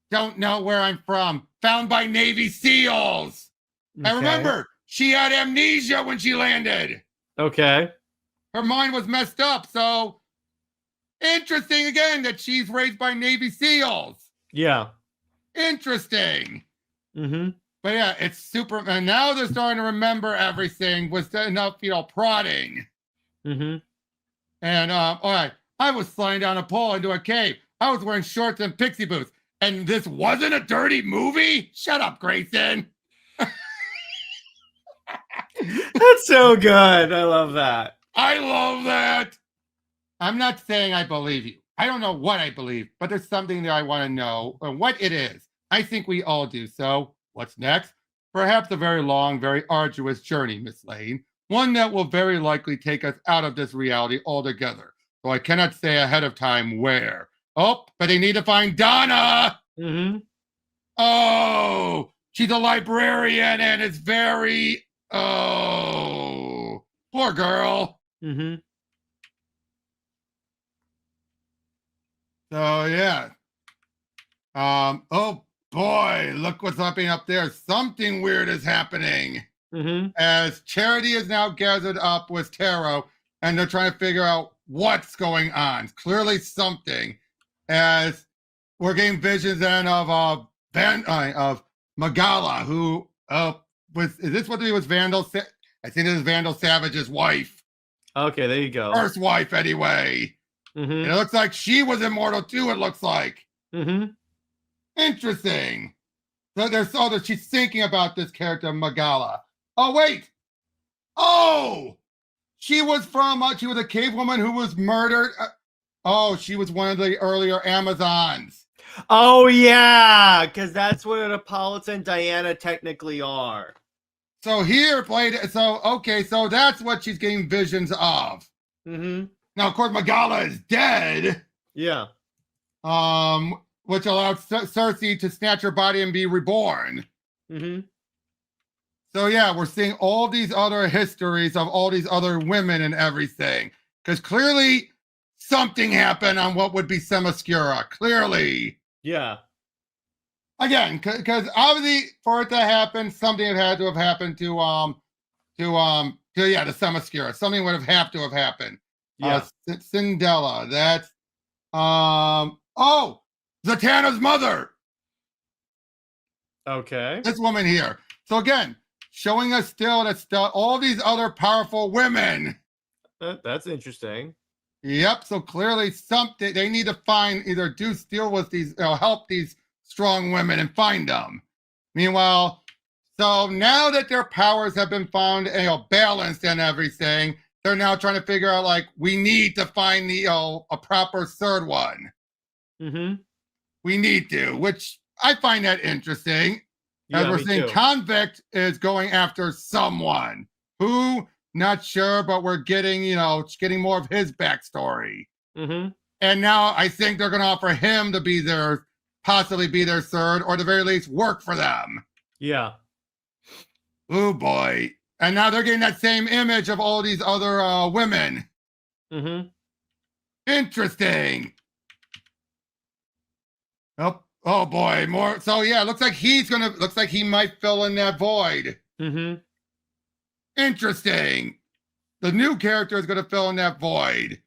Don't know where I'm from. Found by Navy SEALs. Okay. And remember, she had amnesia when she landed. Okay. Her mind was messed up, so interesting again that she's raised by Navy SEALs. Yeah. Interesting. Mm-hmm. But yeah, it's super. And now they're starting to remember everything with enough, prodding. Mm-hmm. And all right, I was sliding down a pole into a cave. I was wearing shorts and pixie boots. And this wasn't a dirty movie? Shut up, Grayson. That's so good. I love that. I love that. I'm not saying I believe you. I don't know what I believe, but there's something that I want to know what it is. I think we all do. So what's next? Perhaps a very long, very arduous journey, Miss Lane. One that will very likely take us out of this reality altogether. So I cannot say ahead of time where. Oh, but they need to find Donna. Mm-hmm. Oh, she's a librarian and it's very, poor girl. Mm-hmm. So yeah. Oh boy, look what's happening up there. Something weird is happening. Mm-hmm. As Charity is now gathered up with Taro, and they're trying to figure out what's going on. Clearly something. As we're getting visions then of Magala, who is this what he was Vandal? I think this is Vandal Savage's wife. Okay, there you go. First wife, anyway. Mm-hmm. And it looks like she was immortal too. It looks like. Mm-hmm. Interesting. So she's thinking about this character Magala. Oh wait. Oh, she was a cave woman who was murdered. She was one of the earlier Amazons. Oh yeah, because that's what Hippolyta and Diana technically are. So so that's what she's getting visions of. Mm-hmm. Now, of course, Magala is dead. Yeah. Which allowed Cersei to snatch her body and be reborn. Mm-hmm. So yeah, we're seeing all these other histories of all these other women and everything. Because clearly something happened on what would be Themyscira. Clearly. Yeah. again, because obviously for it to happen, something had to have happened to the Themyscira. Something would have to have happened. Yeah. Cinderella. That's Zatanna's mother. Okay. This woman here. So again, showing us still that all these other powerful women. That's interesting. Yep. So clearly, something they need to find, either deal with these, help these strong women and find them. Meanwhile, so now that their powers have been found, balanced and everything, they're now trying to figure out, like, we need to find a proper third one. Mm-hmm. We need to, which I find that interesting. As we're seeing, Convict is going after someone who, not sure, but we're getting more of his backstory. Mm-hmm. And now I think they're going to offer him to possibly be their third, or at the very least work for them. Yeah. Oh boy. And now they're getting that same image of all these other women. Mm-hmm. Interesting. Oh boy, more. So yeah, looks like he might fill in that void. Mm-hmm. Interesting. The new character is going to fill in that void.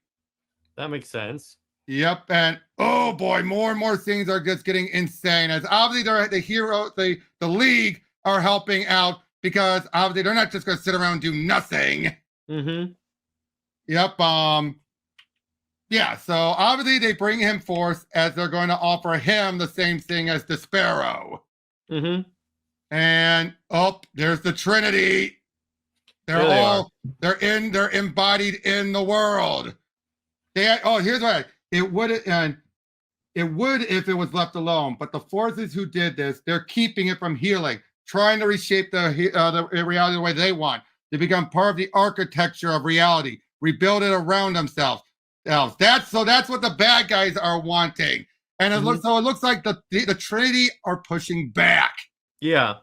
That makes sense. Yep, and oh boy, more and more things are just getting insane. As obviously the hero, the League are helping out, because obviously they're not just going to sit around and do nothing. Mm-hmm. Yep. Yeah. So obviously they bring him forth, as they're going to offer him the same thing as the Sparrow. Mm-hmm. And there's the Trinity. They're embodied in the world. Here's what it would if it was left alone. But the forces who did this, they're keeping it from healing, trying to reshape the reality the way they want, to become part of the architecture of reality, rebuild it around themselves. That's what the bad guys are wanting. And it looks like the Trinity are pushing back. Yeah.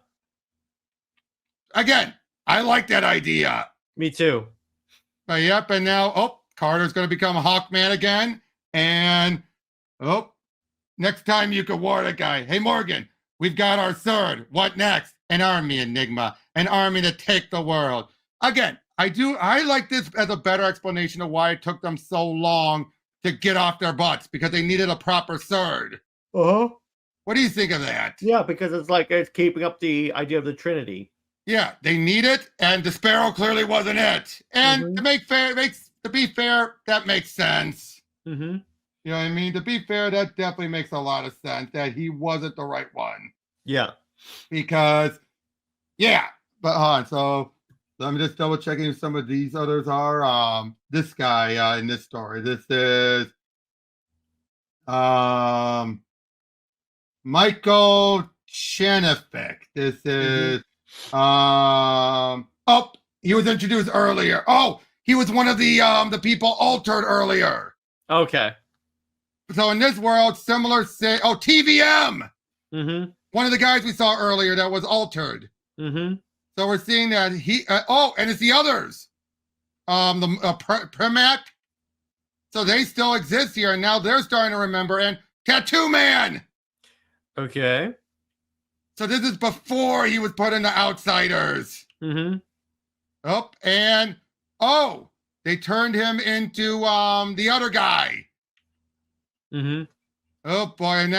Again, I like that idea. Me too. Yep, and now Carter's going to become a Hawkman again, and next time you could warn a guy, hey Morgan, we've got our third. What next? An army, Enigma. An army to take the world. Again, I like this as a better explanation of why it took them so long to get off their butts, because they needed a proper third. Uh-huh. What do you think of that? Yeah, because it's keeping up the idea of the Trinity. Yeah, they need it, and the Sparrow clearly wasn't it. And to be fair, that makes sense. Mm-hmm. You know what I mean? To be fair, that definitely makes a lot of sense, that he wasn't the right one. Yeah. Because, but hold on. So let me just double checking if some of these others are. This guy in this story. This is Michael Chanefik. This is he was introduced earlier. He was one of the people altered earlier. Okay. So in this world, similar TVM. Mm-hmm. One of the guys we saw earlier that was altered. Mm-hmm. So we're seeing that and it's the others. Primac. So they still exist here, and now they're starting to remember. And Tattoo Man. Okay. So this is before he was put into Outsiders. Mm-hmm. And they turned him into the other guy. Mm-hmm. Oh boy,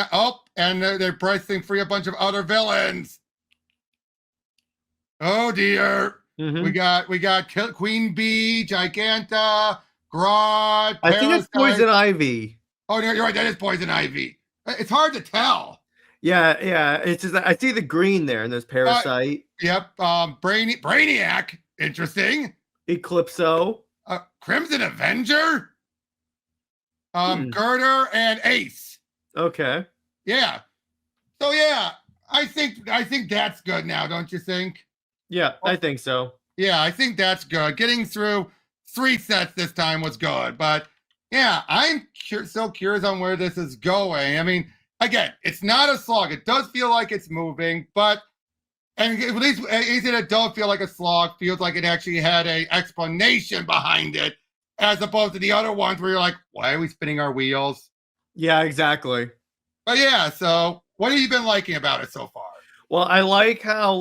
and they're pressing free a bunch of other villains. Oh dear. Mm-hmm. We got Queen Bee, Giganta, Grodd, I think it's Poison Ivy. Oh, no, you're right. That is Poison Ivy. It's hard to tell. Yeah. It's just I see the green there, and there's Parasite. Yep. Brainiac. Interesting. Eclipso. Crimson Avenger. Girder and Ace. Okay. Yeah. So I think that's good now, don't you think? Yeah, I think so. Yeah, I think that's good. Getting through 3 sets this time was good, but I'm so curious on where this is going. I mean, again, it's not a slog. It does feel like it's moving, and at least it does feel like a slog. Feels like it actually had an explanation behind it, as opposed to the other ones where you're like, why are we spinning our wheels? Yeah, exactly. But so What have you been liking about it so far? Well, I like how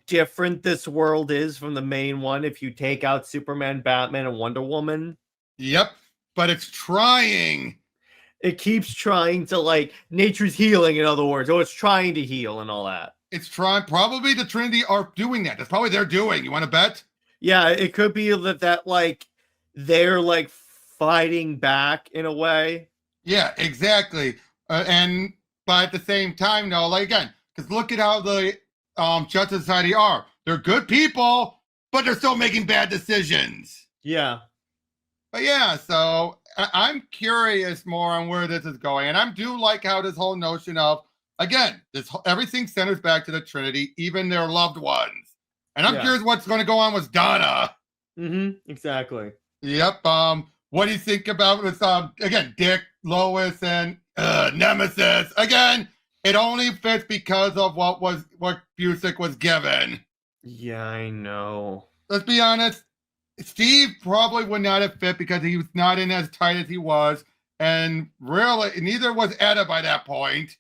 different this world is from the main one if you take out Superman, Batman, and Wonder Woman. Yep, but it's trying. It keeps trying to nature's healing, in other words, or it's trying to heal and all that. It's trying. Probably the Trinity are doing that. That's probably they're doing. You want to bet? Yeah, it could be that they're fighting back in a way. Yeah, exactly. But at the same time, no, again, because look at how the Justice Society are. They're good people, but they're still making bad decisions. Yeah. But yeah, so I'm curious more on where this is going, and I do like how this whole notion of, again, everything centers back to the Trinity, even their loved ones. And I'm curious what's going to go on with Donna. Exactly. Yep. What do you think about with again, Dick, Lois, and Nemesis? Again, it only fits because of what Busick was given. Yeah, I know. Let's be honest. Steve probably would not have fit because he was not in as tight as he was, and really, neither was Etta by that point.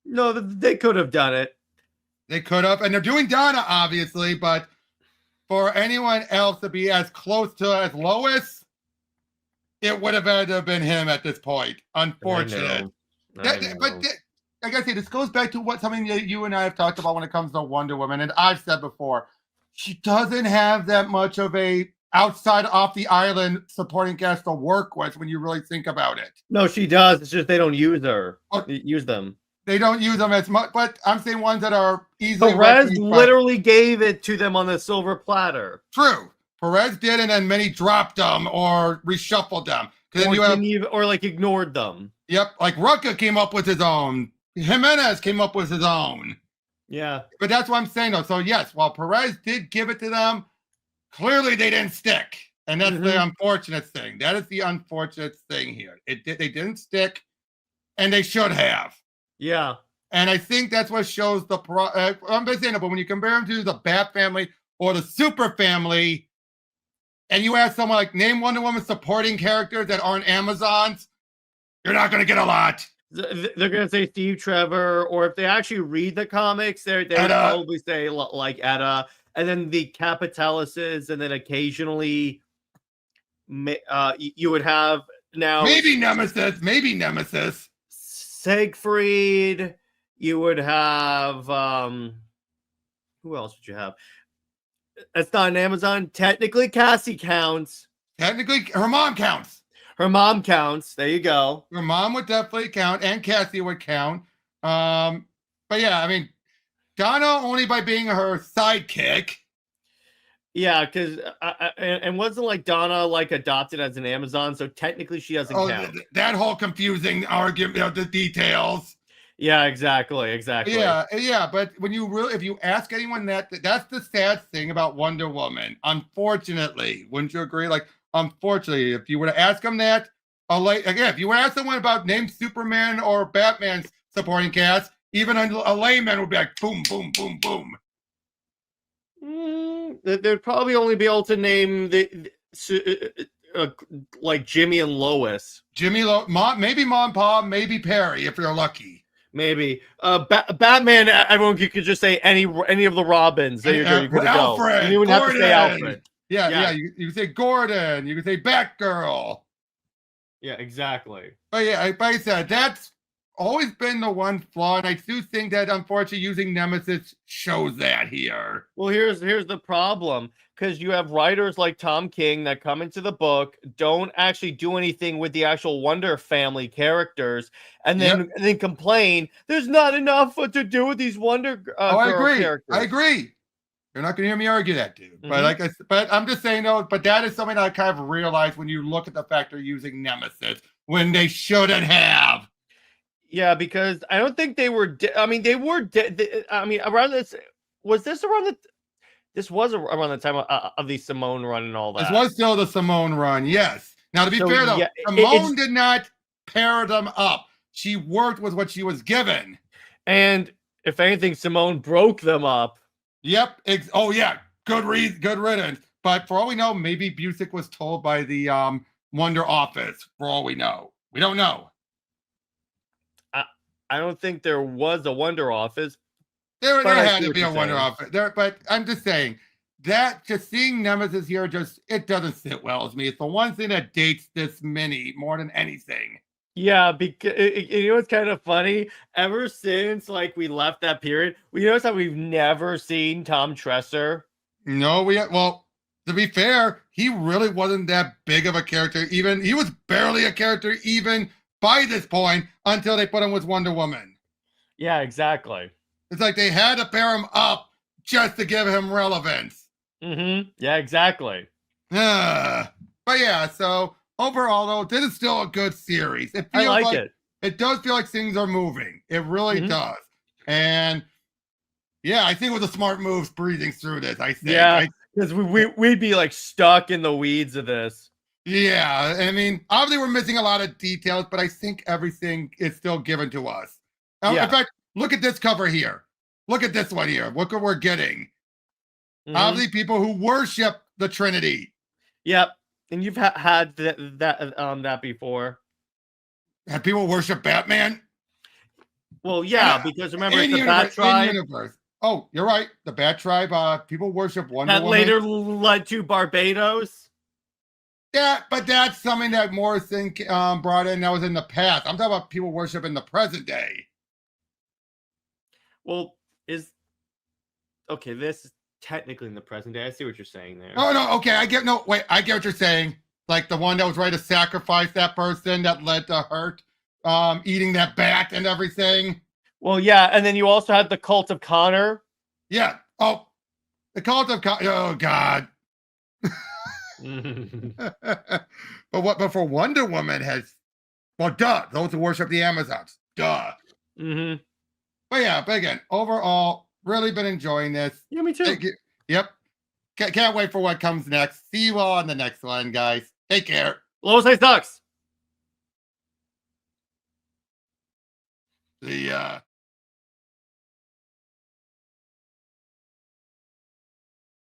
No, they could have done it. They could have, and they're doing Donna, obviously, but for anyone else to be as close to as Lois, it would have had to have been him at this point. Unfortunate. But like I say, this goes back to something that you and I have talked about when it comes to Wonder Woman, and I've said before, she doesn't have that much of a outside off the island supporting cast to work with when you really think about it. No, she does. It's just they don't use her. Use them. They don't use them as much, but I'm saying ones that are easily. Perez literally gave it to them on the silver platter. True. Perez did, and then many dropped them or reshuffled them. Or ignored them. Yep, like Rucka came up with his own. Jimenez came up with his own. Yeah. But that's what I'm saying, though. So, yes, while Perez did give it to them, clearly they didn't stick. And that's the unfortunate thing. That is the unfortunate thing here. They didn't stick, and they should have. Yeah. And I think that's what shows I'm just saying, but when you compare them to the Bat family or the Super family, and you ask someone name Wonder Woman supporting characters that aren't Amazons, you're not going to get a lot. They're going to say Steve Trevor, or if they actually read the comics, they would probably say Etta, and then the Capitalises, and then occasionally you would have now maybe Nemesis. Siegfried, you would have who else would you have? That's not an Amazon. Technically, Cassie counts. Technically, her mom counts. Her mom counts. There you go. Her mom would definitely count, and Cassie would count. But yeah, I mean, Donna only by being her sidekick. Yeah, because and wasn't Donna adopted as an Amazon, so technically she doesn't count. That whole confusing argument, the details. Yeah, exactly. Yeah. But when if you ask anyone that's the sad thing about Wonder Woman. Unfortunately, wouldn't you agree? Unfortunately, if you were to ask them that, if you were to ask someone about name Superman or Batman's supporting cast, even a layman would be like, boom, boom, boom, boom. They'd probably only be able to name Jimmy and Lois. Maybe Mom, Pa, maybe Perry, if you're lucky. Maybe Batman. Everyone could just say any of the Robins. There you're good to go. Alfred. You would have to say Alfred. Yeah. You can say Gordon. You can say Batgirl. Yeah, exactly. But yeah, like I said, that's always been the one flaw, and I do think that unfortunately using Nemesis shows that here. Well, here's the problem, because you have writers like Tom King that come into the book, don't actually do anything with the actual Wonder family characters, and then complain there's not enough to do with these Wonder characters. I agree. You're not going to hear me argue that, dude. But I'm just saying, though. But that is something that I kind of realized when you look at the fact they're using Nemesis when they shouldn't have. Yeah, because I don't think they were. They were. Around this was around the time of the Simone run and all that. This was still the Simone run, yes. Now, to be fair, though, Simone did not pair them up. She worked with what she was given. And if anything, Simone broke them up. Yep. Good riddance. But for all we know, maybe Busick was told by the Wonder office. For all we know, we don't know. I don't think there was a Wonder Office. There But I had see to what be a you're Wonder saying. Office there, but I'm just saying that just seeing Nemesis here, just it doesn't sit well with me. It's the one thing that dates this mini more than anything. Yeah, because you know what's kind of funny? Ever since like we left that period, we noticed that we've never seen Tom Tresser. No, well, to be fair, he really wasn't that big of a character. Even he was barely a character even by this point until they put him with Wonder Woman. Yeah, exactly. It's like they had to pair him up just to give him relevance. Yeah, exactly. But yeah, so overall though, this is still a good series. It I feels like like it. it does feel like things are moving. It really does. And yeah, I think it was a smart move breathing through this. I think. Yeah, because we'd be like stuck in the weeds of this. Yeah, I mean, obviously we're missing a lot of details, but I think everything is still given to us. Yeah. In fact, look at this cover here. Look at this one here. Look what we're getting. Obviously, people who worship the Trinity. Yep, and you've had that before. Have people worship Batman? Well, yeah, because remember it's the universe, Bat Tribe universe. Oh, you're right. The Bat Tribe. People worship Wonder that Woman. later led to Barbados. Yeah, but that's something that Morrison brought in that was in the past. I'm talking about people worship in the present day. Well, okay, this is technically in the present day. I see what you're saying there. No, okay, I get what you're saying. Like the one that was ready to sacrifice that person that led to Hurt eating that bat and everything. Well, yeah, and then you also had the Cult of Connor. Yeah. Oh, the Cult of Connor. Oh God. But for Wonder Woman those who worship the Amazons. Duh. But yeah, but again, overall, really been enjoying this. Yeah, me too. Yep. Can't wait for what comes next. See you all on the next one, guys. Take care. Lois Lane sucks. The